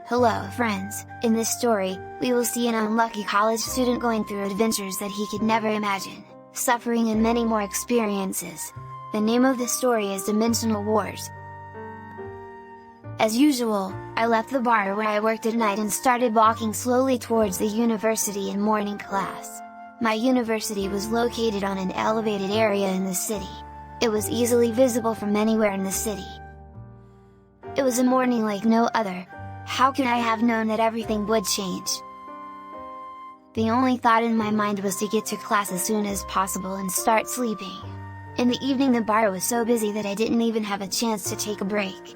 Hello friends, in this story, we will see an unlucky college student going through adventures that he could never imagine, suffering and many more experiences. The name of the story is Dimensional Wars. As usual, I left the bar where I worked at night and started walking slowly towards the university in morning class. My university was located on an elevated area in the city. It was easily visible from anywhere in the city. It was a morning like no other. How could I have known that everything would change? The only thought in my mind was to get to class as soon as possible and start sleeping. In the evening the bar was so busy that I didn't even have a chance to take a break.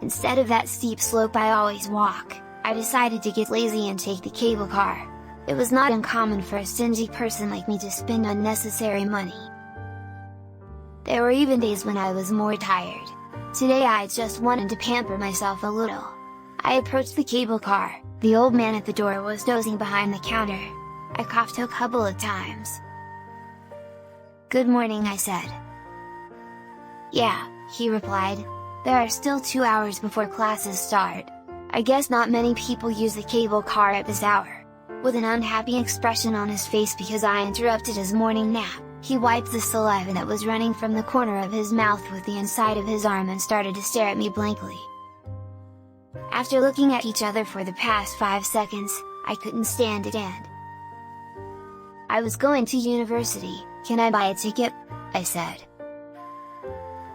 Instead of that steep slope I always walk, I decided to get lazy and take the cable car. It was not uncommon for a stingy person like me to spend unnecessary money. There were even days when I was more tired. Today I just wanted to pamper myself a little. I approached the cable car. The old man at the door was dozing behind the counter. I coughed a couple of times. "Good morning," I said. "Yeah," he replied. "There are still 2 hours before classes start. I guess not many people use the cable car at this hour." With an unhappy expression on his face because I interrupted his morning nap, he wiped the saliva that was running from the corner of his mouth with the inside of his arm and started to stare at me blankly. After looking at each other for the past 5 seconds, I couldn't stand it and "I was going to university, can I buy a ticket?" I said.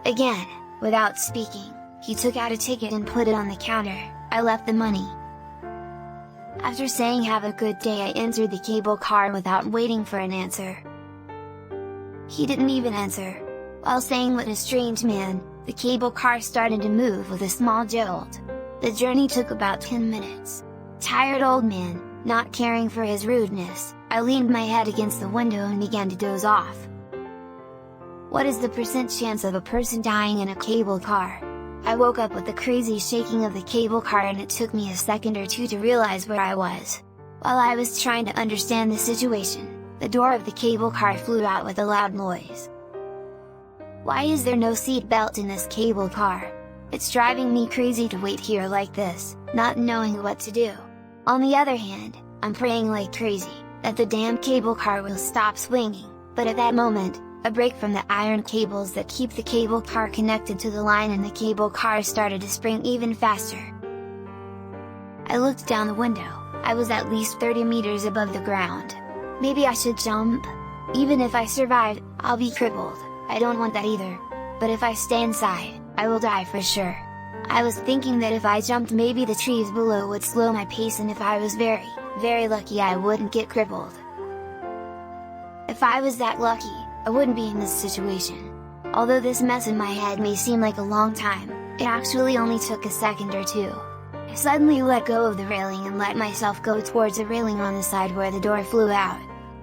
Again, without speaking, he took out a ticket and put it on the counter. I left the money. After saying "have a good day," I entered the cable car without waiting for an answer. He didn't even answer. While saying "what a strange man," the cable car started to move with a small jolt. The journey took about 10 minutes. Tired old man, not caring for his rudeness, I leaned my head against the window and began to doze off. What is the percent chance of a person dying in a cable car? I woke up with the crazy shaking of the cable car and it took me a second or two to realize where I was. While I was trying to understand the situation, the door of the cable car flew out with a loud noise. Why is there no seat belt in this cable car? It's driving me crazy to wait here like this, not knowing what to do. On the other hand, I'm praying like crazy, that the damn cable car will stop swinging, but at that moment, a break from the iron cables that keep the cable car connected to the line and the cable car started to spring even faster. I looked down the window. I was at least 30 meters above the ground. Maybe I should jump? Even if I survive, I'll be crippled. I don't want that either. But if I stay inside, I will die for sure. I was thinking that if I jumped maybe the trees below would slow my pace and if I was very, very lucky I wouldn't get crippled. If I was that lucky, I wouldn't be in this situation. Although this mess in my head may seem like a long time, it actually only took a second or two. I suddenly let go of the railing and let myself go towards the railing on the side where the door flew out.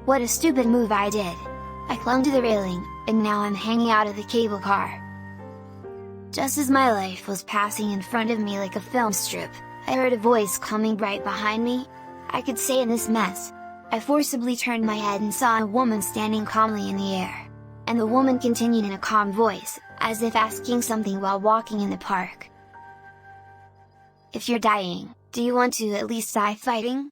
What a stupid move I did! I clung to the railing, and now I'm hanging out of the cable car. Just as my life was passing in front of me like a film strip, I heard a voice coming right behind me. I could say in this mess. I forcibly turned my head and saw a woman standing calmly in the air. And the woman continued in a calm voice, as if asking something while walking in the park. "If you're dying, do you want to at least die fighting?"